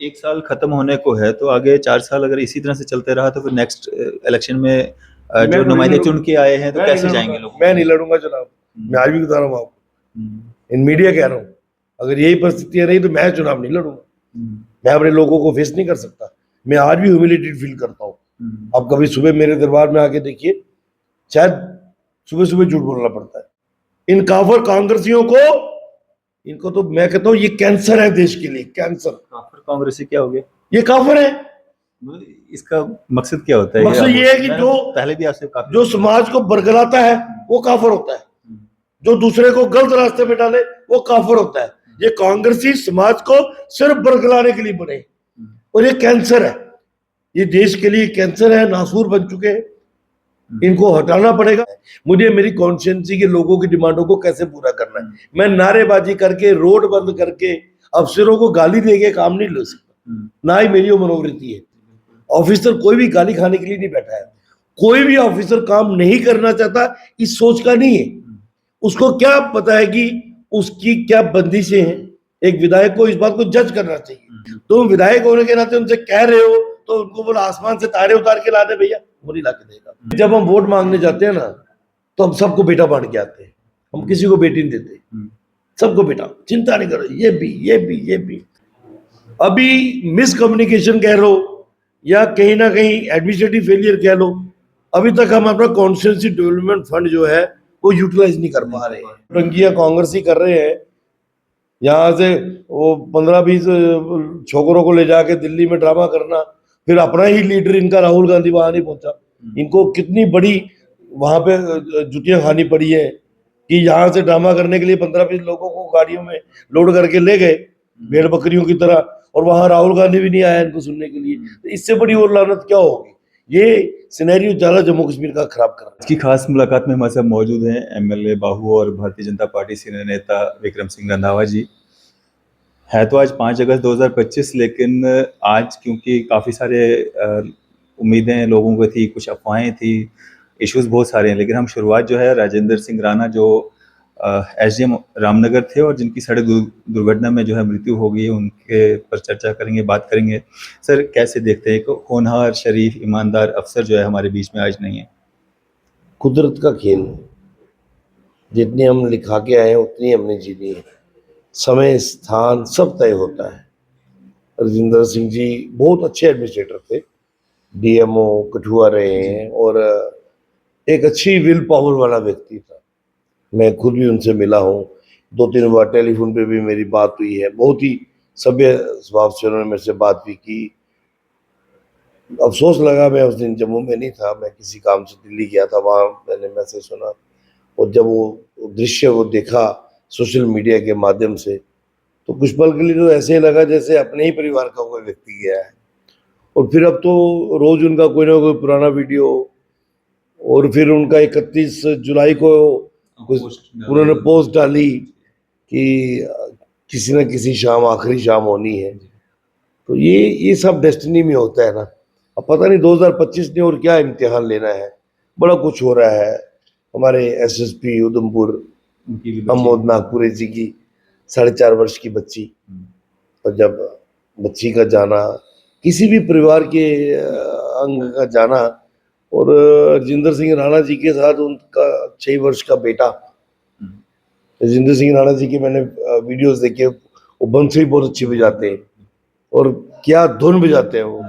1 साल खत्म होने को है, तो आगे 4 साल अगर इसी तरह से चलते रहा तो फिर नेक्स्ट इलेक्शन में मैं जो तो नहीं नुमाइंदे चुन लड़ूंगा। के आए हैं तो मैं नहीं कैसे लड़ूंगा, जाएँगे लोगों मैं के नहीं बीच? लड़ूंगा चुनाव। मैं आज भी बता रहा हूँ आपको, हुँ, इन मीडिया कह रहा हूँ, अगर यही परिस्थितियां रही तो मैं चुनाव नहीं लड़ूंगा। हुँ, मैं अपने लोगों को फेस नहीं कर सकता। मैं आज भी ह्यूमिलेटेड फील करता हूँ। हुँ, आप कभी सुबह मेरे दरबार में आके देखिए, शायद सुबह सुबह झूठ बोलना पड़ता है। इन काफर कांग्रेसियों को, इनको तो मैं कहता हूँ ये कैंसर है देश के लिए, कैंसर। काफिर कांग्रेसी क्या हो गया? ये काफर है। मतलब इसका मकसद क्या होता है? मकसद ये है कि मैंने जो पहले भी आपसे काफी जो समाज को बरगलाता है वो काफर होता है, जो दूसरे को गलत रास्ते पे डाले वो काफर होता है। ये कांग्रेसी समाज को सिर्फ बरगलाने के लिए बने, और ये कैंसर है, ये देश के लिए कैंसर है, नासूर बन चुके हैं। इनको हटाना पड़ेगा। मुझे मेरी कॉन्स्टिट्यूंसी के लोगों की डिमांडों को कैसे पूरा करना है। मैं नारेबाजी करके, रोड बंद करके, अफसरों को गाली देके काम नहीं ले सकता, ना ही मेरी वो मनोवृत्ति है। ऑफिसर कोई भी गाली खाने के लिए नहीं बैठा है। कोई भी ऑफिसर काम नहीं करना चाहता इस सोच का नहीं है। उसको क्या पता है कि उसकी क्या बंदिशें हैं। एक विधायक को इस बात को जज करना चाहिए। तुम विधायक होने के नाते उनसे कह रहे हो तो उनको बोला आसमान से तारे उतार के ला दे भैया, वो नहीं ला के देगा। जब हम वोट मांगने जाते हैं ना तो हम सबको बेटा बांट के आते हैं, हम किसी को बेटी नहीं देते, सबको बेटा, चिंता नहीं करो, ये भी ये भी ये भी। अभी मिसकम्युनिकेशन कह लो या कहीं ना कहीं एडमिनिस्ट्रेटिव फेलियर कह लो, अभी तक हम अपना कॉन्स्टिट्यूंसी डेवलपमेंट फंड जो है वो यूटिलाइज नहीं कर पा रहे हैं। रंगिया कांग्रेस ही कर रहे हैं। यहाँ से वो 15-20 छोकरों को ले जाके दिल्ली में ड्रामा करना, फिर अपना ही लीडर इनका राहुल गांधी वहां नहीं पहुंचा। इनको कितनी बड़ी वहां पे जुतियां खानी पड़ी है कि यहाँ से ड्रामा करने के लिए 15-20 लोगों को गाड़ियों में लोड करके ले गए भेड़ बकरियों की तरह, और वहां राहुल गांधी भी नहीं आया इनको सुनने के लिए। तो इससे बड़ी और लानत क्या होगी। ये सिनेरियो ज्यादा जम्मू कश्मीर का खराब कर रहा है। आज की खास मुलाकात में हमारे साथ मौजूद हैं एमएलए बाहू और भारतीय जनता पार्टी सीनियर नेता विक्रम सिंह रंधावा जी। है तो आज 5 अगस्त 2025, लेकिन आज क्योंकि काफ़ी सारे उम्मीदें लोगों को थी, कुछ अफवाहें थी, इश्यूज बहुत सारे हैं, लेकिन हम शुरुआत जो है राजेंद्र सिंह राणा जो एसडीएम रामनगर थे और जिनकी सड़क दुर्घटना में जो है मृत्यु हो गई, उनके पर चर्चा करेंगे, बात करेंगे। सर, कैसे देखते हैं कि होनहार, शरीफ, ईमानदार अफसर जो है हमारे बीच में आज नहीं है? कुदरत का खेल है, जितनी हम लिखा के आए हैं उतनी हमने जीनी है। समय स्थान सब तय होता है। राजेंद्र सिंह जी बहुत अच्छे एडमिनिस्ट्रेटर थे, डीएमओ कठुआ रहे हैं, और एक अच्छी विल पावर वाला व्यक्ति था। मैं खुद भी उनसे मिला हूँ, 2-3 बार टेलीफोन पे भी मेरी बात हुई है। बहुत ही सभ्य स्वभाव से उन्होंने मेरे से बात भी की। अफसोस लगा मैं उस दिन जम्मू में नहीं था, मैं किसी काम से दिल्ली गया था, वहाँ मैंने मैसेज सुना, और जब वो दृश्य वो देखा सोशल मीडिया के माध्यम से, तो कुछ पल के लिए तो ऐसे ही लगा जैसे अपने ही परिवार का कोई व्यक्ति गया है। और फिर अब तो रोज उनका कोई ना कोई पुराना वीडियो, और फिर उनका 31 जुलाई को उन्होंने पोस्ट डाली कि किसी न किसी शाम आखिरी शाम होनी है। तो ये सब डेस्टिनी में होता है ना। अब पता नहीं 2025 ने और क्या इम्तिहान लेना है। बड़ा कुछ हो रहा है। हमारे एसएसपी उधमपुर अमोद नागपुरे जी की 4.5 वर्ष की बच्ची, और जब बच्ची का जाना, किसी भी परिवार के अंग का जाना, और राजेंद्र सिंह राणा जी के साथ उनका 6 वर्ष का बेटा। राजेंद्र सिंह राणा जी की मैंने वीडियोस देखे, वो बंसुरी बहुत अच्छी बजाते हैं, और क्या धुन बजाते हैं वो।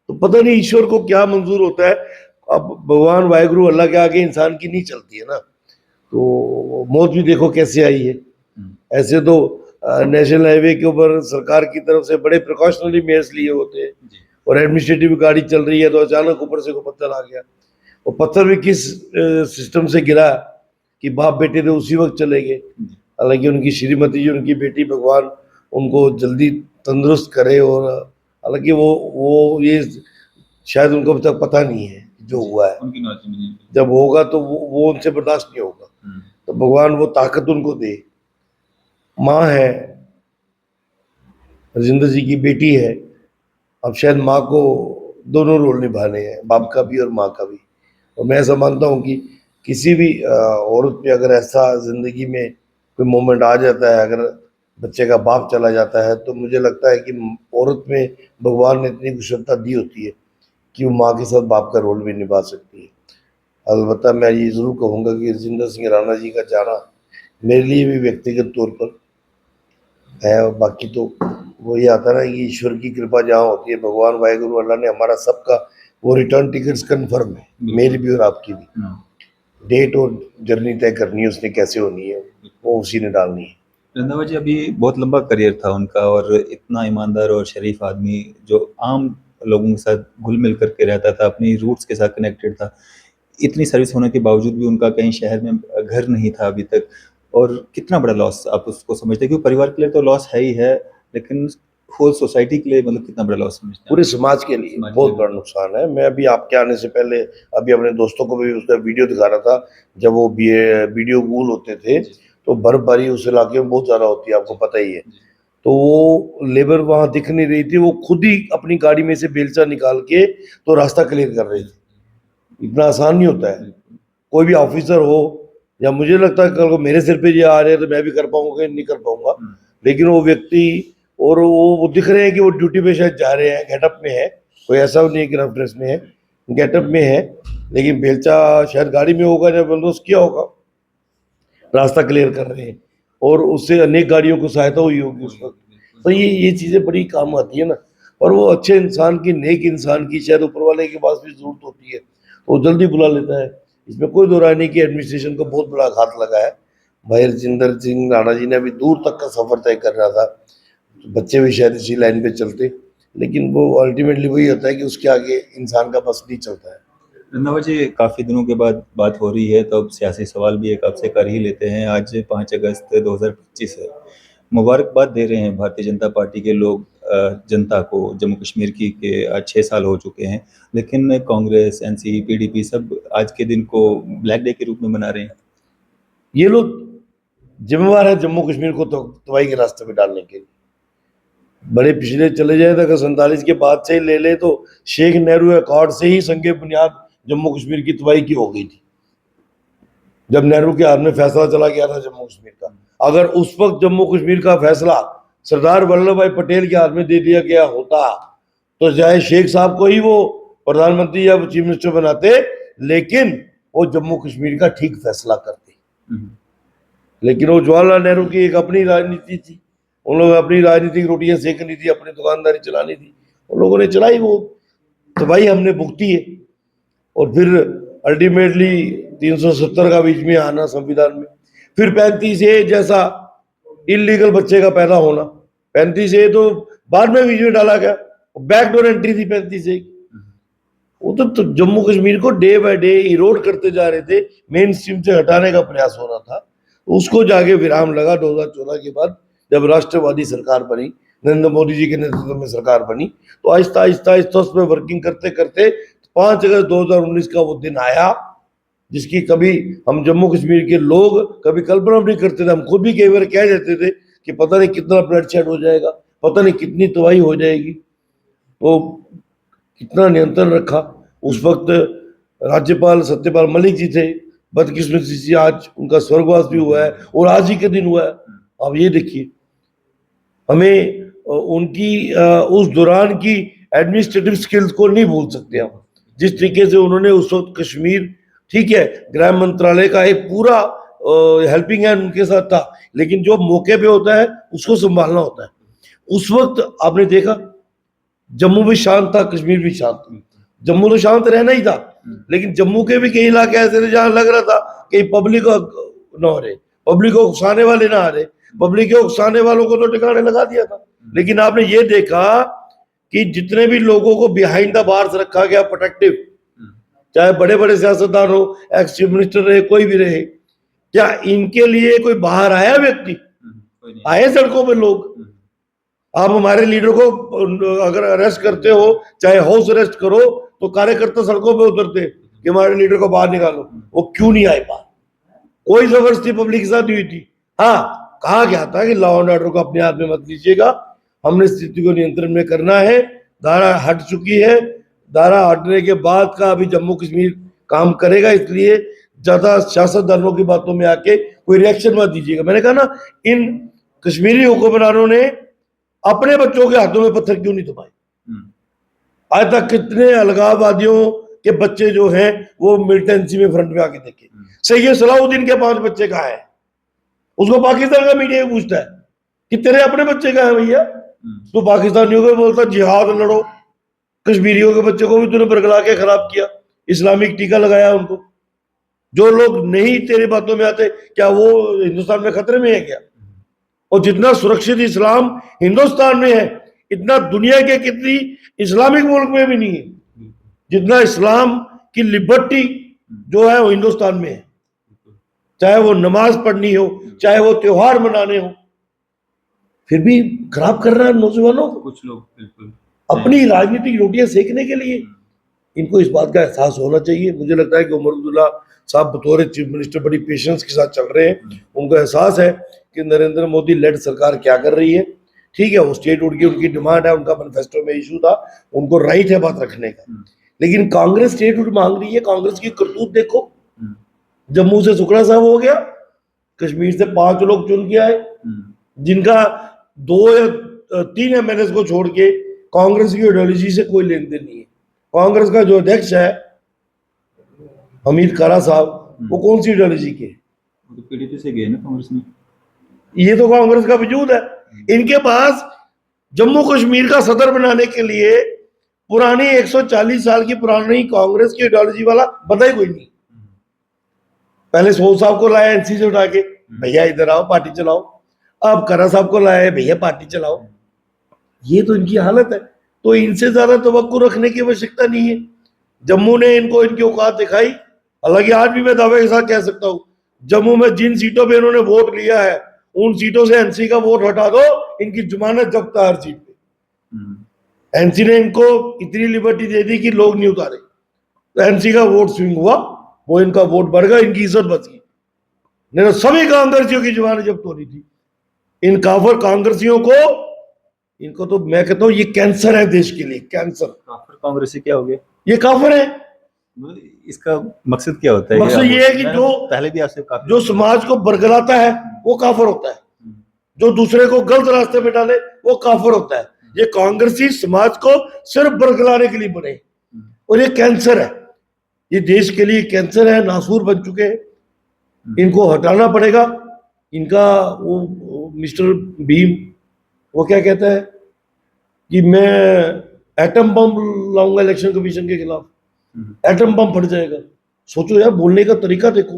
तो पता नहीं ईश्वर को क्या मंजूर होता है। अब भगवान वाहिगुरु अल्लाह के आगे इंसान की नहीं चलती है ना। तो मौत भी देखो कैसे आई है। ऐसे तो नेशनल हाईवे के ऊपर सरकार की तरफ से बड़े प्रिकॉशनरी मेयर्स लिए होते हैं, और एडमिनिस्ट्रेटिव गाड़ी चल रही है तो अचानक ऊपर से कोई पत्थर आ गया। और पत्थर भी किस सिस्टम से गिरा कि बाप बेटे थे उसी वक्त चले गए। हालांकि उनकी श्रीमती जी, उनकी बेटी, भगवान उनको जल्दी तंदुरुस्त करे। और हालांकि वो ये शायद उनको अभी तक पता नहीं है जो हुआ है। जब होगा तो वो उनसे बर्दाश्त नहीं होगा। तो भगवान वो ताकत उनको दे। माँ है, राजेंद्र जी की बेटी है। अब शायद माँ को दोनों रोल निभाने हैं, बाप का भी और माँ का भी। और मैं ऐसा मानता हूँ कि किसी भी औरत पे अगर ऐसा जिंदगी में कोई मोमेंट आ जाता है, अगर बच्चे का बाप चला जाता है, तो मुझे लगता है कि औरत में भगवान ने इतनी कुशलता दी होती है कि वो माँ के साथ बाप का रोल भी निभा सकती है। अलबत्ता मैं ये ज़रूर कहूँगा कि राजेंद्र सिंह राणा जी का जाना मेरे लिए भी व्यक्तिगत तौर पर है, और बाकी तो वही आता है ना कि ईश्वर की कृपा जहाँ होती है, भगवान वाहेगुरु अल्लाह ने हमारा सबका वो रिटर्न टिकट्स कन्फर्म है, मेरी भी और आपकी भी। डेट और जर्नी तय करनी है उसने कैसे होनी है, वो उसी ने डालनी है। रंधावा जी, अभी बहुत लंबा करियर था उनका और इतना ईमानदार और शरीफ आदमी जो आम लोगों के साथ घुल मिल करके रहता था, अपनी रूट्स के साथ कनेक्टेड था। इतनी सर्विस होने के बावजूद भी उनका कहीं शहर में घर नहीं था अभी तक, और कितना बड़ा लॉस आप उसको समझते हैं? क्योंकि परिवार के लिए तो लॉस है ही है, लेकिन होल सोसाइटी के लिए मतलब कितना बड़ा लॉस समझते हैं? पूरे समाज के लिए बहुत बड़ा नुकसान है। मैं अभी आपके आने से पहले अभी अपने दोस्तों को भी उसका वीडियो दिखा रहा था, जब वो वीडियो गूल होते थे तो बर्फबारी उस इलाके में बहुत ज़्यादा होती है, आपको पता ही है। तो वो लेबर वहाँ दिख नहीं रही थी, वो खुद ही अपनी गाड़ी में से बेलचा निकाल के तो रास्ता क्लियर कर रही थी। इतना आसान नहीं होता है। कोई भी ऑफिसर हो, या मुझे लगता है कल को मेरे सिर पे ये आ रहे हैं तो मैं भी कर पाऊंगा नहीं कर पाऊंगा, लेकिन वो व्यक्ति और वो दिख रहे हैं कि वो ड्यूटी पे शायद जा रहे हैं, गेटअप में है, कोई ऐसा नहीं है कि रफ ड्रेस में है, गेटअप में है, लेकिन बेलचा शायद गाड़ी में होगा, जब बंदोबस्त किया होगा, रास्ता क्लियर कर रहे हैं और उससे अनेक गाड़ियों को सहायता हुई होगी उस वक्त। तो ये चीज़ें बड़ी काम आती है ना। और वो अच्छे इंसान की, नेक इंसान की शायद ऊपर वाले के पास भी जरूरत होती है, वो जल्दी बुला लेता है। इसमें कोई दो राय नहीं कि एडमिनिस्ट्रेशन को बहुत बड़ा घात लगा है। भाई राजेंद्र सिंह राणा जी ने अभी दूर तक का सफर तय कर रहा था, बच्चे भी शायद इसी लाइन पे चलते, लेकिन वो अल्टीमेटली वही होता है कि उसके आगे इंसान का बस नहीं चलता है। रंधावा जी, काफ़ी दिनों के बाद बात हो रही है तो अब सियासी सवाल भी एक आपसे कर ही लेते हैं। आज 5 अगस्त 2025 है। मुबारकबाद दे रहे हैं भारतीय जनता पार्टी के लोग जनता को जम्मू कश्मीर की कि आज 6 साल हो चुके हैं, लेकिन कांग्रेस, एनसी, पीडीपी सब आज के दिन को ब्लैक डे के रूप में मना रहे हैं। ये लोग जिम्मेवार है जम्मू कश्मीर को तो तबाही के रास्ते पे डालने के लिए। बड़े पिछले चले जाए तो अगर 47 के बाद से ही ले ले तो शेख नेहरू अकॉर्ड से ही संगे बुनियाद जम्मू कश्मीर की तबाही की हो गई थी, जब नेहरू के हाथ में फैसला चला गया था जम्मू कश्मीर का। अगर उस वक्त जम्मू कश्मीर का फैसला सरदार वल्लभ भाई पटेल के हाथ में दे दिया गया होता तो चाहे शेख साहब को ही वो प्रधानमंत्री या चीफ मिनिस्टर बनाते, लेकिन वो जम्मू कश्मीर का ठीक फैसला करते। लेकिन वो जवाहरलाल नेहरू की एक अपनी राजनीति थी, उन लोगों ने अपनी राजनीतिक रोटियां सेकनी थी, अपनी दुकानदारी चलानी थी, उन लोगों ने चलाई, वो तबाही हमने भुगती है। और फिर अल्टीमेटली 370 का बीच में आना संविधान में, फिर 35A जैसा इलीगल बच्चे का पैदा होना। 35A तो बाद में बीच में डाला गया, बैकडोर एंट्री थी 35A। वो तो जम्मू कश्मीर को डे बाय डे इरोड करते जा रहे थे, मेन स्ट्रीम से हटाने का प्रयास हो रहा था। उसको जाके विराम लगा 2014 के बाद, जब राष्ट्रवादी सरकार बनी, नरेंद्र मोदी जी के नेतृत्व में सरकार बनी, तो आहिस्ता आहिस्ता आहिस्ता उस पर वर्किंग करते करते 5 अगस्त 2019 का वो दिन आया, जिसकी कभी हम जम्मू कश्मीर के लोग कभी कल्पना भी नहीं करते थे। हम खुद भी कई बार कह देते थे कि पता नहीं कितना ब्लड शेड हो जाएगा, पता नहीं कितनी तबाही हो जाएगी। तो कितना नियंत्रण रखा उस वक्त। राज्यपाल सत्यपाल मलिक जी थे, बदकिस्मती से आज उनका स्वर्गवास भी हुआ है और आज ही के दिन हुआ है। अब ये देखिए, हमें उनकी उस दौरान की एडमिनिस्ट्रेटिव स्किल्स को नहीं भूल सकते हम। जिस तरीके से उन्होंने उस वक्त कश्मीर, ठीक है, गृह मंत्रालय का एक पूरा हेल्पिंग हैंड उनके साथ था, लेकिन जो मौके पे होता है उसको संभालना होता है। उस वक्त आपने देखा जम्मू भी शांत था, कश्मीर भी शांत था। जम्मू तो शांत रहना ही था, लेकिन जम्मू के भी कई इलाके ऐसे थे जहां लग रहा था कि पब्लिक न हो रहे, पब्लिक को उकसाने वाले ना आ रहे, पब्लिक के उकसाने वालों को तो ठिकाने लगा दिया था। लेकिन आपने ये देखा कि जितने भी लोगों को बिहाइंड द बार्स रखा गया प्रोटेक्टिव, चाहे बड़े बड़े सियासतदान हो, एक्स चीफ मिनिस्टर रहे, कोई भी रहे, क्या इनके लिए कोई बाहर आया व्यक्ति? आए सड़कों पे लोग? आप हमारे लीडर को अगर अरेस्ट करते हो, चाहे हाउस अरेस्ट करो, तो कार्यकर्ता सड़कों पे उतरते कि हमारे लीडर को बाहर निकालो। वो क्यों नहीं आए बाहर? कोई जबरदस्ती पब्लिक के साथ हुई थी? हाँ, कहा गया था कि लॉ एंड ऑर्डर को अपने हाथ में मत लीजिएगा, हमने स्थिति को नियंत्रण में करना है। धारा हट चुकी है, धारा हटने के बाद का अभी जम्मू कश्मीर काम करेगा, इसलिए ज्यादा सियासतदानों की बातों में आके कोई रिएक्शन मत दीजिएगा। मैंने कहा ना, इन कश्मीरी हुक्मरानों ने अपने बच्चों के हाथों में पत्थर क्यों नहीं थमाए? आज तक कितने अलगाववादियों के बच्चे जो हैं वो मिलिटेंसी में फ्रंट में आके देखे। सैयद सलाउद्दीन के 5 बच्चे कहाँ हैं? उसको पाकिस्तान का मीडिया पूछता है कि तेरे अपने बच्चे कहाँ हैं भैया? तो पाकिस्तानियों को बोलता जिहाद लड़ो, कश्मीरियों के बच्चे को भी तूने बरगला के खराब किया, इस्लामिक टीका लगाया उनको। जो लोग नहीं तेरी बातों में आते, क्या वो हिंदुस्तान में खतरे में है क्या? और जितना सुरक्षित इस्लाम हिंदुस्तान में है, इतना दुनिया के कितनी इस्लामिक मुल्क में भी नहीं है जितना इस्लाम की लिबर्टी जो है वो हिंदुस्तान में है। चाहे वो नमाज पढ़नी हो, चाहे वो त्योहार मनाने हो, फिर भी खराब कर रहा है नौजवानों को कुछ लोग बिल्कुल अपनी राजनीतिक रोटियां सेकने के लिए। इनको इस बात का एहसास होना चाहिए। मुझे लगता है कि उमर अब्दुल्ला साहब बतौर चीफ मिनिस्टर बड़ी पेशेंस के साथ चल रहे हैं। उनको एहसास है कि नरेंद्र मोदी लेड सरकार क्या कर रही है। ठीक है, वो स्टेटहुड की उनकी डिमांड है, उनका मैनिफेस्टो में इशू था, उनको राइट है बात रखने का। लेकिन कांग्रेस स्टेटहुड मांग रही है। कांग्रेस की करतूत देखो, जम्मू से सुखड़ा साहब हो गया, कश्मीर से 5 लोग चुन के आए, जिनका 2 या 3 एमएलए को छोड़ के कांग्रेस की आइडियोलॉजी से कोई लेन देन नहीं है। कांग्रेस का जो अध्यक्ष है हमीद कारा साहब, वो कौन सी आइडियोलॉजी के? तो पीडीपी से गए ना कांग्रेस में। ये तो कांग्रेस का वजूद है। इनके पास जम्मू कश्मीर का सदर बनाने के लिए पुरानी 140 साल की पुरानी कांग्रेस की आइडियोलॉजी वाला बंदा ही कोई नहीं। पहले सोल साहब को लाया एनसी से उठा के, भैया इधर आओ पार्टी चलाओ। अब करा साहब को लाया, भैया पार्टी चलाओ। ये तो इनकी हालत है। तो इनसे ज्यादा तवक्कुल रखने की आवश्यकता नहीं है। जम्मू ने इनको इनकी औकात दिखाई। हालांकि आज भी मैं दावे के साथ कह सकता हूँ, जम्मू में जिन सीटों पे इन्होंने वोट लिया है उन सीटों से एनसी का वोट हटा दो, इनकी जमानत जब्त है हर सीट पे। एनसी ने इनको इतनी लिबर्टी दे दी कि लोग नहीं उतारे, तो एनसी का वोट स्विंग हुआ, वो इनका वोट बढ़ गया, इनकी इज्जत बच गई। नहीं तो सभी कांग्रेसियों की जमानत जब्त हो रही थी। इन काफिर कांग्रेसियों को, इनको तो मैं कहता हूँ ये कैंसर है देश के लिए, कैंसर। काफिर कांग्रेसी क्या हो गया? ये काफिर है। इसका मकसद क्या होता है? मकसद ये है कि जो पहले भी आपसे काफी जो समाज को बरगलाता है वो काफिर होता है, जो दूसरे को गलत रास्ते पे डाले वो काफिर होता है। ये कांग्रेसी समाज को सिर्फ बरगलाने के लिए बने, और ये कैंसर है, ये देश के लिए कैंसर है, नासूर बन चुके हैं। इनको हटाना पड़ेगा। इनका वो मिस्टर भीम वो क्या कहता है कि मैं एटम बम लाऊंगा इलेक्शन कमीशन के खिलाफ, एटम बम फट जाएगा। सोचो यार, बोलने का तरीका देखो।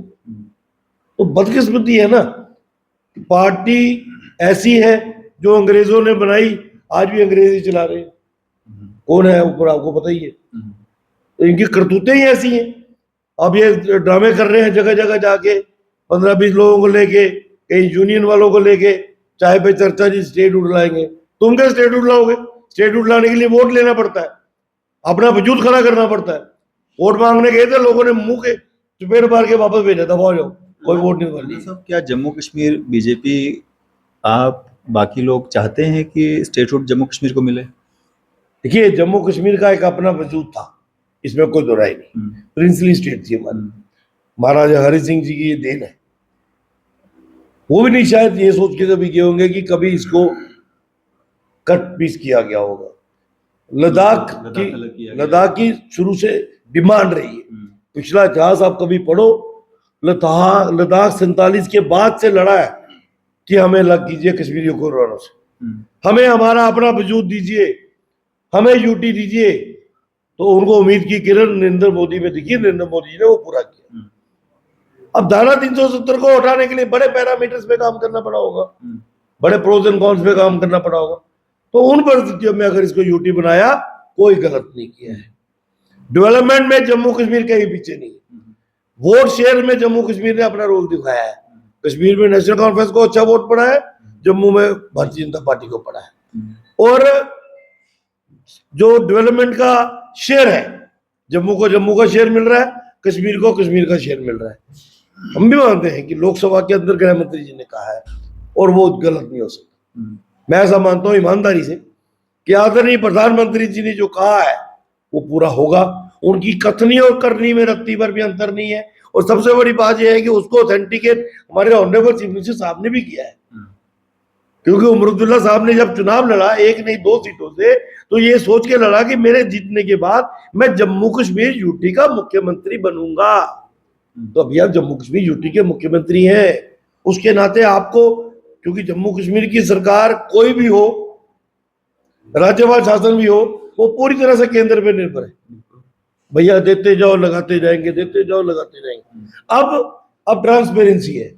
तो बदकिस्मती है ना, पार्टी ऐसी है जो अंग्रेजों ने बनाई, आज भी अंग्रेजी चला रहे हैं। कौन है ऊपर आपको पता ही है। तो इनकी करतूतें ही ऐसी हैं। अब ये ड्रामे कर रहे हैं जगह जगह जाके, 15-20 लोगों को लेके, कहीं यूनियन वालों को लेके, चाहे पे चर्चा जी स्टेट उड़लाएंगे। तुम क्या स्टेट उड़लाओगे? स्टेट उड़लाने के लिए वोट लेना पड़ता है, अपना वजूद खड़ा करना पड़ता है। वोट मांगने गए थे, लोगों ने मुंह के चपेट मार के वापस भेजा, दबाओ जाओ, कोई वोट नहीं वाली। सब क्या जम्मू कश्मीर बीजेपी, आप बाकी लोग चाहते हैं कि स्टेटहुड जम्मू कश्मीर को मिले? देखिए, जम्मू कश्मीर का एक अपना वजूद था, इसमें कोई दो राय नहीं। प्रिंसली स्टेट थी हमारी, महाराजा हरि सिंह जी की ये देन है। वो भी नहीं शायद ये सोच के कभी गए होंगे कि कभी इसको कट पीस किया गया होगा। लद्दाख की शुरू से डिमांड रही है। पिछला इतिहास आप कभी पढ़ो, लद्दाख 47 के बाद से लड़ा है कि हमें अलग कीजिए कश्मीरियों को उड़ानों से, हमें हमारा अपना वजूद दीजिए, हमें यूटी दीजिए। तो उनको उम्मीद की किरण नरेंद्र मोदी में दिखी, नरेंद्र मोदी जी ने वो पूरा किया। अब धारा 370 को हटाने के लिए बड़े पैरामीटर्स पे काम करना पड़ा होगा, बड़े प्रोज एंड कॉन्स पे काम करना पड़ा होगा। तो उन परिस्थितियों में अगर इसको यूटी बनाया, कोई गलत नहीं किया है। डेवलपमेंट में जम्मू कश्मीर कहीं पीछे नहीं है। वोट शेयर में जम्मू कश्मीर ने अपना रोल दिखाया है। कश्मीर में नेशनल कॉन्फ्रेंस को अच्छा वोट पड़ा है, जम्मू में भारतीय जनता पार्टी को पड़ा है। और जो डेवलपमेंट का शेयर है, जम्मू को जम्मू का शेयर मिल रहा है, कश्मीर को कश्मीर का शेयर मिल रहा है। हम भी मानते हैं कि लोकसभा के अंदर गृह मंत्री जी ने कहा है, और वो गलत नहीं हो सकता। मैं ऐसा मानता हूं ईमानदारी से कि आदरणीय प्रधानमंत्री जी ने जो कहा है वो पूरा होगा। उनकी कथनी और करनी में रत्ती भर भी अंतर नहीं है। और सबसे बड़ी बात यह है कि उसको ऑथेंटिकेट हमारे ऑनरेबल चीफ मिनिस्टर साहब ने भी किया है। क्योंकि उमरुद्दुल्ला साहब ने जब चुनाव लड़ा, एक नहीं 2 सीटों से, तो ये सोच के लड़ा कि मेरे जीतने के बाद मैं जम्मू कश्मीर यूटी का मुख्यमंत्री बनूंगा। तो अभी आप जम्मू कश्मीर यूटी के मुख्यमंत्री हैं, उसके नाते आपको, क्योंकि जम्मू कश्मीर की सरकार कोई भी हो, राज्यपाल शासन भी हो, वो पूरी तरह से केंद्र पे निर्भर है। भैया देते जाओ लगाते जाएंगे, देते जाओ लगाते जाएंगे। अब ट्रांसपेरेंसी है,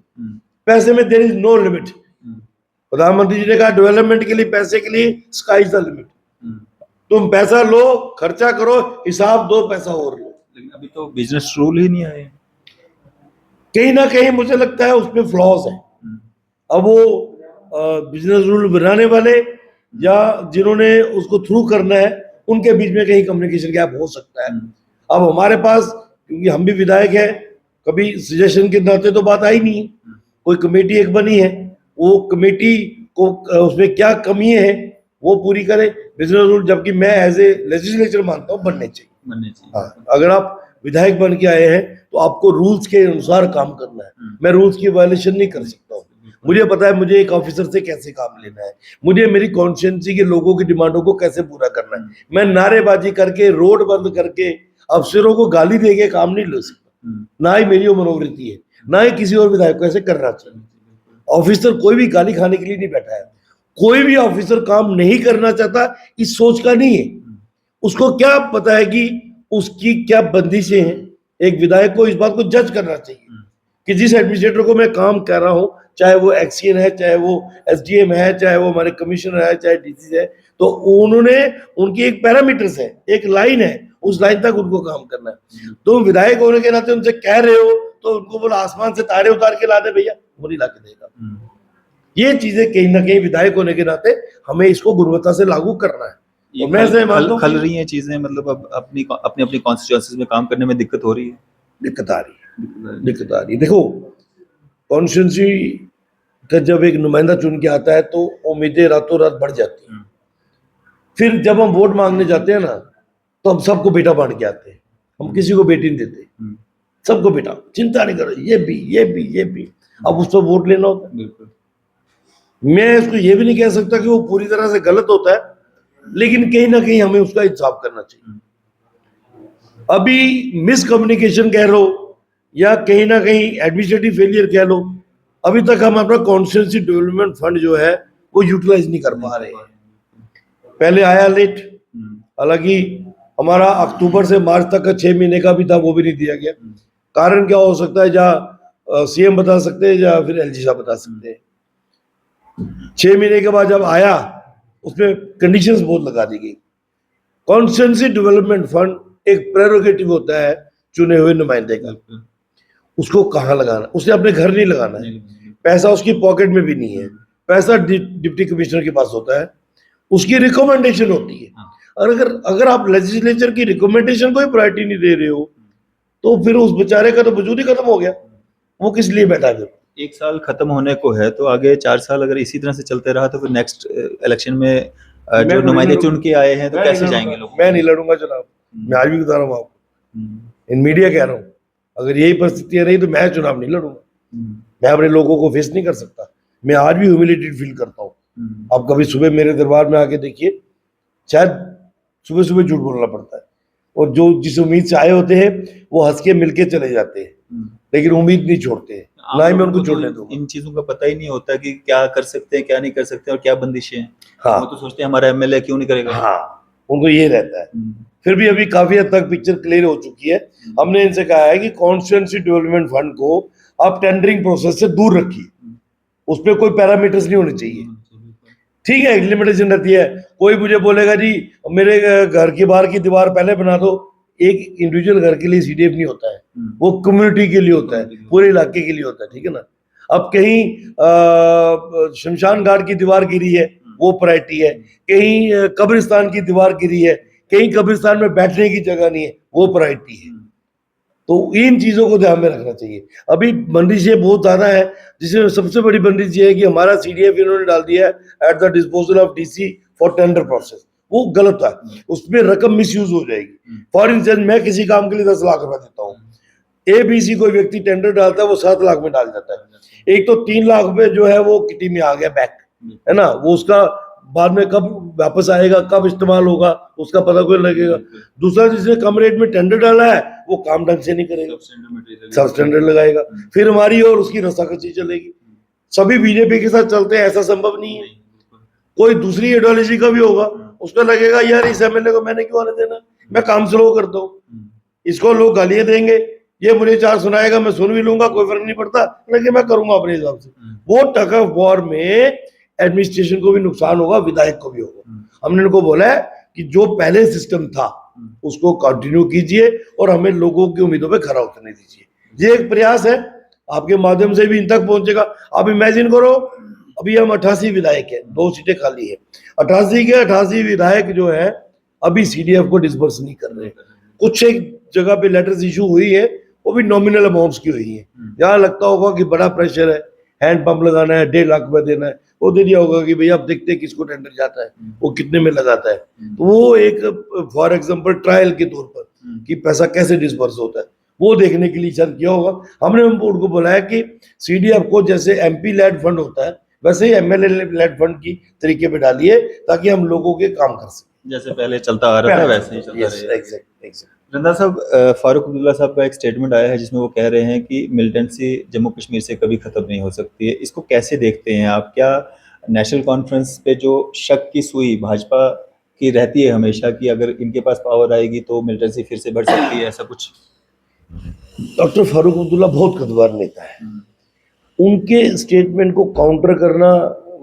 पैसे में देयर इज नो लिमिट। प्रधानमंत्री जी ने कहा डेवलपमेंट के लिए, पैसे के लिए स्काई इज द लिमिट। तुम पैसा लो, खर्चा करो, हिसाब दो, पैसा और लो। लेकिन अभी तो बिजनेस रूल ही नहीं आए। कहीं ना कहीं मुझे लगता है उसमें फ्लॉज है। अब वो बिजनेस रूल बनाने वाले या जिन्होंने उसको थ्रू करना है, उनके बीच में कहीं कम्युनिकेशन गैप हो सकता है। अब हमारे पास, क्योंकि हम भी विधायक हैं, कभी सजेशन के नाते तो बात आई नहीं। कोई कमेटी एक बनी है, वो कमेटी को उसमें क्या कमी है वो पूरी करे बिजनेस रूल, जबकि मैं एज ए लेजिस्लेचर मानता हूँ बनने चाहिए। हाँ, अगर आप विधायक बन के आए हैं तो आपको रूल्स के अनुसार काम करना है। मैं रूल्स की वायलेशन नहीं कर सकता हूँ। मुझे पता है मुझे एक ऑफिसर से कैसे काम लेना है, मुझे मेरी कॉन्स्टिट्यूंसी के लोगों की डिमांडों को कैसे पूरा करना है। मैं नारेबाजी करके, रोड बंद करके, अफसरों को गाली दे के काम नहीं ले सकता। ना ही मेरी वो मनोवृत्ति है, ना ही किसी और विधायक को ऐसे करना चाहिए। ऑफिसर कोई भी गाली खाने के लिए नहीं बैठा है। कोई भी ऑफिसर काम नहीं करना चाहता इस सोच का नहीं है। उसको क्या पता है कि उसकी क्या बंदिशें हैं। एक विधायक को इस बात को जज करना चाहिए कि जिस एडमिनिस्ट्रेटर को मैं काम कर रहा हूं, चाहे वो एक्सीएन है, चाहे वो एसडीएम है, चाहे वो हमारे कमिश्नर है, चाहे डीसी है, तो उन्होंने, उनकी एक पैरामीटर्स है, एक लाइन है, उस लाइन तक उनको काम करना है। तो विधायक होने के नाते उनसे कह रहे हो तो उनको बोला आसमान से तारे उतार के ला दे भैया, वो नहीं ला के देगा। ये चीजें कहीं ना कहीं विधायक होने के नाते हमें इसको गुणवत्ता से लागू करना है। ये खल रही हैं चीजें, मतलब अब अपनी अपनी कॉन्स्टिट्यूएंसीज में काम करने में दिक्कत हो रही है। दिक्कत आ रही है। देखो, कॉन्स्टिट्यूएंसी का जब एक नुमाइंदा चुन के आता है तो उम्मीदें रातों रात बढ़ जाती हैं। फिर जब हम वोट मांगने जाते हैं ना, तो हम सबको बेटा बांट के आते हैं। हम किसी को बेटी नहीं देते, सबको बेटा, चिंता नहीं करो, ये भी। अब उस पर वोट लेना होता है। मैं इसको ये भी नहीं कह सकता कि वो पूरी तरह से गलत होता है, लेकिन कहीं ना कहीं हमें उसका इंसाफ करना चाहिए। अभी मिसकम्युनिकेशन कह लो या कहीं ना कहीं एडमिनिस्ट्रेटिव फेलियर कह लो, अभी तक हम अपना कॉन्स्टिट्यूएंसी डेवलपमेंट फंड जो है वो यूटिलाइज नहीं कर पा रहे हैं। पहले आया लेट, हालांकि हमारा अक्टूबर से मार्च तक का 6 महीने का भी था, वो भी नहीं दिया गया। कारण क्या हो सकता है, या सीएम बता सकते हैं या फिर एलजी साहब बता सकते हैं। 6 महीने के बाद जब आया, उसमें कंडीशंस बहुत लगा दी गई। कॉन्स्टिट्यूएंसी डेवलपमेंट फंड एक प्रेरोगेटिव होता है चुने हुए नुमाइंदे का। उसको कहाँ लगाना, उसने अपने घर नहीं लगाना है, पैसा उसकी पॉकेट में भी नहीं है, पैसा डिप्टी कमिश्नर के पास होता है, उसकी रिकमेंडेशन होती है। और अगर आप लेजिस्लेचर की रिकमेंडेशन को ही प्रायोरिटी नहीं दे रहे हो, तो फिर उस बेचारे का तो वजूद ही खत्म हो गया। वो किस लिए बैठा फिर? 1 साल खत्म होने को है, तो आगे 4 साल अगर इसी तरह से चलते रहा तो फिर नेक्स्ट इलेक्शन में जो नुमाइंदे चुन के आए हैं तो कैसे जाएंगे लोग? मैं नहीं लड़ूंगा चुनाव। मैं आज भी बता रहा हूँ आपको, इन मीडिया कह रहा हूँ, अगर यही परिस्थितियां रही तो मैं चुनाव नहीं लड़ूंगा। मैं अपने लोगों को फेस नहीं कर सकता। मैं आज भी ह्यूमिलेटेड फील करता हूँ। आप कभी सुबह मेरे दरबार में आके देखिए, शायद सुबह सुबह झूठ बोलना पड़ता है, और जो जिस उम्मीद से आए होते हैं वो हंस के मिलके चले जाते हैं, लेकिन उम्मीद नहीं छोड़ते हैं, ना ही मैं उनको छोड़ने दूंगा। इन चीजों का पता ही नहीं होता कि क्या कर सकते हैं, क्या नहीं कर सकते और क्या बंदिशें हैं। हाँ, वो तो सोचते हैं हमारा एमएलए क्यों नहीं करेगा। हाँ, उनको ये रहता है। फिर भी अभी काफी हद तक पिक्चर क्लियर हो चुकी है। हमने इनसे कहा है कि कॉन्स्टिट्यूएंसी डेवलपमेंट फंड को आप टेंडरिंग प्रोसेस से दूर रखिए, उस पर कोई पैरामीटर्स नहीं होने चाहिए। ठीक है, लिमिटेशन रहती है। कोई मुझे बोलेगा जी मेरे घर के बाहर की दीवार पहले बना दो, एक इंडिविजुअल घर के लिए सीडीएफ नहीं होता है, वो कम्युनिटी के लिए होता है, पूरे इलाके के लिए होता है। ठीक है ना। अब कहीं शमशान घाट की दीवार गिरी है, वो प्रायोरिटी है। कहीं कब्रिस्तान की दीवार गिरी है, कहीं कब्रिस्तान में बैठने की जगह नहीं है, वो प्रायोरिटी है। तो इन चीजों को ध्यान में रखना चाहिए। अभी बंदिशें बहुत ज्यादा है, जिसमें सबसे बड़ी बंदिश ये है कि हमारा सीडीएफ इन्होंने डाल दिया है at the disposal of DC for tender process. वो गलत है, उसमें रकम मिसयूज हो जाएगी। फॉर इंस्टेंस, मैं किसी काम के लिए 10 लाख रुपए देता हूँ, एबीसी कोई व्यक्ति टेंडर डालता है, वो 7 लाख में डाल जाता है। एक तो 3 लाख रुपए जो है वो किटी में आ गया बैक, है ना, वो उसका बाद में कब वापस आएगा, कब इस्तेमाल होगा, उसका पता कोई लगेगा। दूसरा, जिसने कम रेट में टेंडर डाला है वो काम ढंग से नहीं करेगा, सब स्टैंडर्ड लगाएगा, फिर हमारी और उसकी रस्साकसी चलेगी। सभी बीजेपी के साथ चलते हैं ऐसा संभव नहीं है। कोई दूसरी आइडियोलॉजी का भी होगा, उसको लगेगा यार इस एमएलए को मैंने क्यों आने देना, मैं काम स्लो करता हूँ, इसको लोग गालियां देंगे, ये मुझे चार सुनाएगा, मैं सुन भी लूंगा, कोई फर्क नहीं पड़ता, लेकिन मैं करूंगा अपने हिसाब से। वो टग ऑफ वॉर में एडमिनिस्ट्रेशन को भी नुकसान होगा, विधायक को भी होगा। हमने उनको बोला है कि जो पहले सिस्टम था उसको कंटिन्यू कीजिए और हमें लोगों की उम्मीदों पे खरा उतरने दीजिए। ये एक प्रयास है, आपके माध्यम से भी इन तक पहुंचेगा। आप इमेजिन करो, अभी हम 88 विधायक है, 2 सीटें खाली है, 88 के 88 विधायक जो है अभी सीडीएफ को डिसबर्स नहीं कर रहे। कुछ एक जगह पे लेटर्स इशू हुई है, वो भी नॉमिनल अमाउंट्स की हुई है। यहाँ लगता होगा कि बड़ा प्रेशर है, हैंड पंप लगाना है, 1.5 लाख रुपया देना है, वो दे दिया होगा कि भैया आप देखते हैं किसको टेंडर जाता है, वो कितने में लगाता है। तो वो एक फॉर एग्जांपल ट्रायल के तौर पर कि पैसा कैसे डिसबर्स होता है, वो देखने के लिए शायद किया होगा। हमने उनको बोला कि सीडीएफ को जैसे एमपी लेड फंड होता है वैसे ही एमएलए लेड फंड की तरीके पे डालिए, ताकि हम लोगों के काम कर सकें, जैसे पहले चलता आ रहा था वैसे ही चलता रहेगा। रंधा साहब, फारूक अब्दुल्ला साहब का एक स्टेटमेंट आया है जिसमें वो कह रहे हैं कि मिलिटेंसी जम्मू कश्मीर से कभी खत्म नहीं हो सकती है। इसको कैसे देखते हैं आप? क्या नेशनल कॉन्फ्रेंस पे जो शक की सुई भाजपा की रहती है हमेशा कि अगर इनके पास पावर आएगी तो मिलिटेंसी फिर से बढ़ सकती है, ऐसा कुछ? डॉक्टर फारूक अब्दुल्ला बहुत कद्दावर नेता है, उनके स्टेटमेंट को काउंटर करना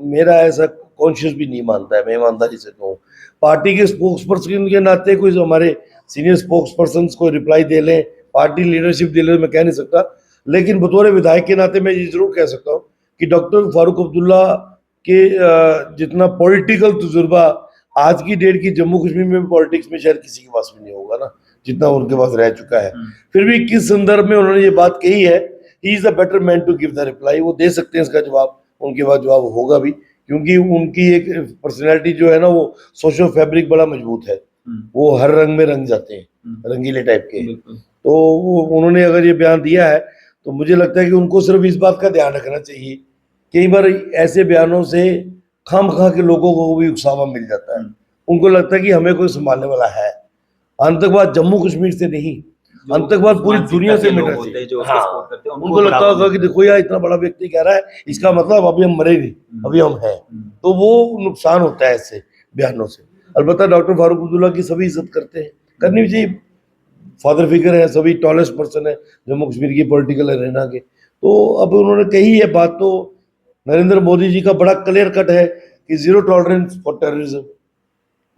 मेरा ऐसा कॉन्शियस भी नहीं मानता है, मैं ईमानदारी से कहूँ। पार्टी के स्पोक्स पर्सन के नाते कोई हमारे सीनियर स्पोक्स पर्सन को रिप्लाई दे लें, पार्टी लीडरशिप दे ले, मैं कह नहीं सकता, लेकिन बतौर विधायक के नाते मैं ये जरूर कह सकता हूँ कि डॉक्टर फारूक अब्दुल्ला के जितना पॉलिटिकल तजुर्बा आज की डेट की जम्मू कश्मीर में पॉलिटिक्स में शायद किसी के पास भी नहीं होगा ना, जितना उनके पास रह चुका है। फिर भी किस संदर्भ में उन्होंने ये बात कही है, he is a better man to give the reply, वो दे सकते हैं इसका जवाब, उनके पास जवाब होगा भी, क्योंकि उनकी एक पर्सनैलिटी जो है ना वो सोशल फैब्रिक बड़ा मजबूत है, वो हर रंग में रंग जाते हैं, रंगीले टाइप के। तो वो उन्होंने अगर ये बयान दिया है तो मुझे लगता है कि उनको सिर्फ इस बात का ध्यान रखना चाहिए, कई बार ऐसे बयानों से खामखा के लोगों को भी उकसावा मिल जाता है, उनको लगता है कि हमें कोई संभालने वाला है। आतंकवाद जम्मू कश्मीर से नहीं, आतंकवाद पूरी दुनिया से मिटना चाहिए। हाँ, उनको लगता होगा कि देखो यार इतना बड़ा व्यक्ति कह रहा है, इसका मतलब अभी हम मरे नहीं, अभी हम हैं, तो वो नुकसान होता है ऐसे बयानों से। अलबत्ता डॉक्टर फारूक अब्दुल्ला की सभी इज्जत करते हैं, करनी भी चाहिए, फादर फिगर है, सभी टॉलेस्ट पर्सन है जम्मू कश्मीर की पॉलिटिकल अरेना के। तो अब उन्होंने कही है बात, तो नरेंद्र मोदी जी का बड़ा क्लियर कट है कि 0 टॉलरेंस फॉर टेररिज्म,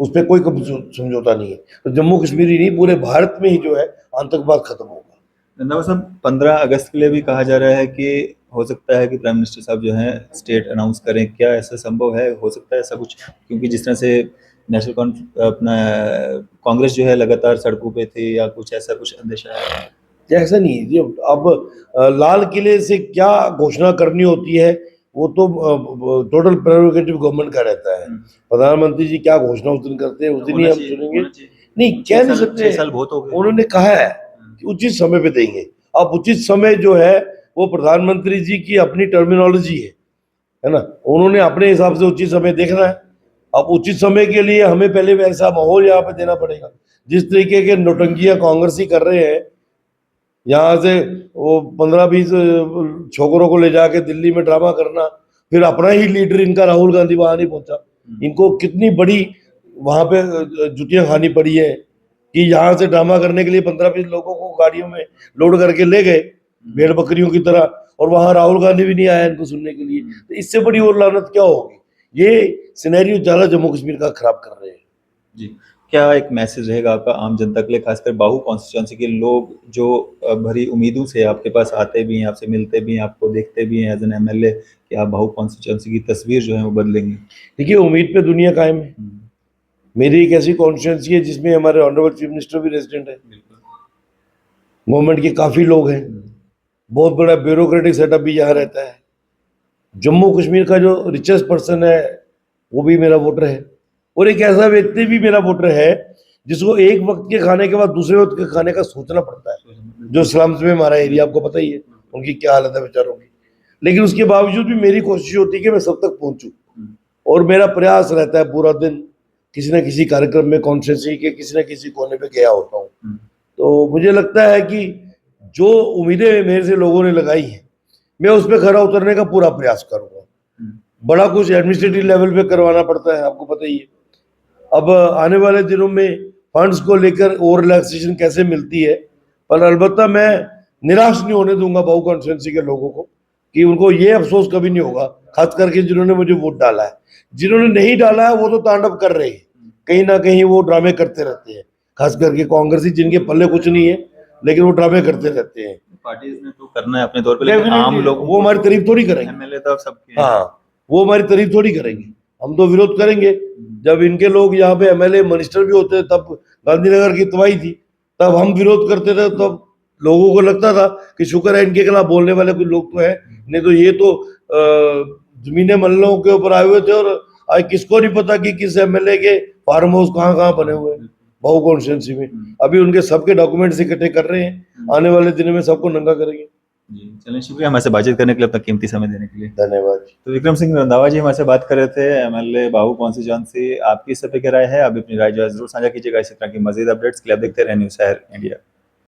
उस पर कोई समझौता नहीं है। तो जम्मू कश्मीर ही नहीं, पूरे भारत में ही जो है आतंकवाद खत्म होगा। रंधावा साहब, 15 अगस्त के लिए भी कहा जा रहा है कि हो सकता है कि प्राइम मिनिस्टर साहब जो हैं स्टेट अनाउंस करें, क्या ऐसा संभव है? हो सकता है ऐसा कुछ? क्योंकि जिस तरह से नेशनल अपना कांग्रेस जो है लगातार सड़कों पे थी, या कुछ ऐसा कुछ अंदेशा है? ऐसा नहीं है जी, अब लाल किले से क्या घोषणा करनी होती है वो तो टोटल प्रेरोगेटिव गवर्नमेंट का रहता है। प्रधानमंत्री जी क्या घोषणा उस दिन करते हैं उस दिन ही हम सुनेंगे। नहीं, कह नहीं सकते, 6 साल बहुत हो गए। उन्होंने कहा है कि उचित समय पे देंगे। अब उचित समय जो है वो प्रधानमंत्री जी की अपनी टर्मिनोलॉजी है ना, उन्होंने अपने हिसाब से उचित समय देखना है। अब उचित समय के लिए हमें पहले वैसा माहौल यहाँ पे देना पड़ेगा। जिस तरीके के नौटंकियां कांग्रेस ही कर रहे हैं, यहाँ से वो 15-20 छोकरों को ले जाके दिल्ली में ड्रामा करना, फिर अपना ही लीडर इनका राहुल गांधी वहां नहीं पहुंचा, इनको कितनी बड़ी वहां पे जुतियां खानी पड़ी है कि यहाँ से ड्रामा करने के लिए 15-20 लोगों को गाड़ियों में लोड करके ले गए भेड़ बकरियों की तरह, और वहां राहुल गांधी भी नहीं आया इनको सुनने के लिए। तो इससे बड़ी और लानत क्या होगी? ये सिनेरियो ज्यादा जम्मू कश्मीर का खराब कर रहे हैं जी। क्या एक मैसेज रहेगा आपका आम जनता के लिए, खासकर बाहू कॉन्स्टिट्यूंसी के लोग जो भरी उम्मीदों से आपके पास आते भी हैं, आपसे मिलते भी हैं, आपको देखते भी हैं एज एन एमएलए, कि आप बाहू कॉन्स्टिट्यूंसी की तस्वीर जो है वो बदलेंगे? देखिए, उम्मीद पे दुनिया कायम है। मेरी एक ऐसी कॉन्स्टिट्यूंसी है जिसमें हमारे ऑनरेबल चीफ मिनिस्टर भी रेजिडेंट है, गवर्नमेंट के काफी लोग हैं, बहुत बड़ा ब्यूरोक्रेटिक सेटअप भी यहाँ रहता है। जम्मू कश्मीर का जो रिचेस्ट पर्सन है वो भी मेरा वोटर है, और एक ऐसा व्यक्ति भी मेरा वोटर है जिसको एक वक्त के खाने के बाद दूसरे वक्त के खाने का सोचना पड़ता है, जो स्लम्स में हमारा एरिया आपको पता ही है उनकी क्या हालत है बेचारों की। लेकिन उसके बावजूद भी मेरी कोशिश होती है कि मैं सब तक पहुंचूं, और मेरा प्रयास रहता है पूरा दिन किसी न किसी कार्यक्रम में कॉन्स्टिट्यूंसी के किसी न किसी कोने पे गया होता हूँ। तो मुझे लगता है कि जो उम्मीदें मेरे से लोगों ने लगाई हैं मैं उस पर खरा उतरने का पूरा प्रयास करूंगा। बड़ा कुछ एडमिनिस्ट्रेटिव लेवल पे करवाना पड़ता है, आपको पता ही है। अब आने वाले दिनों में फंड्स को लेकर और रिलैक्सेशन कैसे मिलती है, पर अलबत्ता मैं निराश नहीं होने दूंगा बहु कॉन्स्टिट्यूंसी के लोगों को कि उनको ये अफसोस कभी नहीं होगा, खास करके जिन्होंने मुझे वोट डाला है। जिन्होंने नहीं डाला है वो तो तांडव कर रहे हैं, कहीं ना कहीं वो ड्रामे करते रहते हैं, खास करके कांग्रेसी जिनके पल्ले कुछ नहीं है लेकिन वो ड्रामे करते रहते हैं। पार्टीज ने तो करना है अपने तौर पे, लेकिन आम Definitely, लोग वो हमारी तारीफ थोड़ी करेंगे। एमएलए तो अब सबके हाँ, वो हमारी तारीफ थोड़ी करेंगे, हम तो विरोध करेंगे। जब इनके लोग यहाँ पे एमएलए मिनिस्टर भी होते तब गांधीनगर की तबाही थी, तब हम विरोध करते थे, तब लोगों को लगता था कि शुक्र है इनके खिलाफ बोलने वाले कुछ लोग तो है, नहीं तो ये तो जमीने मल्लों के ऊपर आए हुए थे। और आज किसको नहीं पता कि किस एमएलए के फार्म हाउस कहाँ कहाँ बने हुए हैं बहु कॉन्स्टिट्यूंसी में। अभी उनके सबके डॉक्यूमेंट्स इकट्ठे कर रहे हैं, आने वाले दिनों में सबको नंगा करेंगे। जी चलिए, शुक्रिया हमारे से बातचीत करने के लिए, अपना कीमती समय देने के लिए। धन्यवाद। तो विक्रम सिंह रंधावा जी हमारे से बात कर रहे थे, एमएलए बाहू कॉन्स्टिट्यूंसी। आपकी इस पर क्या राय है? आप अपनी राय जो है जरूर साझा कीजिएगा। इसी तरह की मजीद अपडेट्स के लिए आप देखते रहें न्यूज़ शहर इंडिया।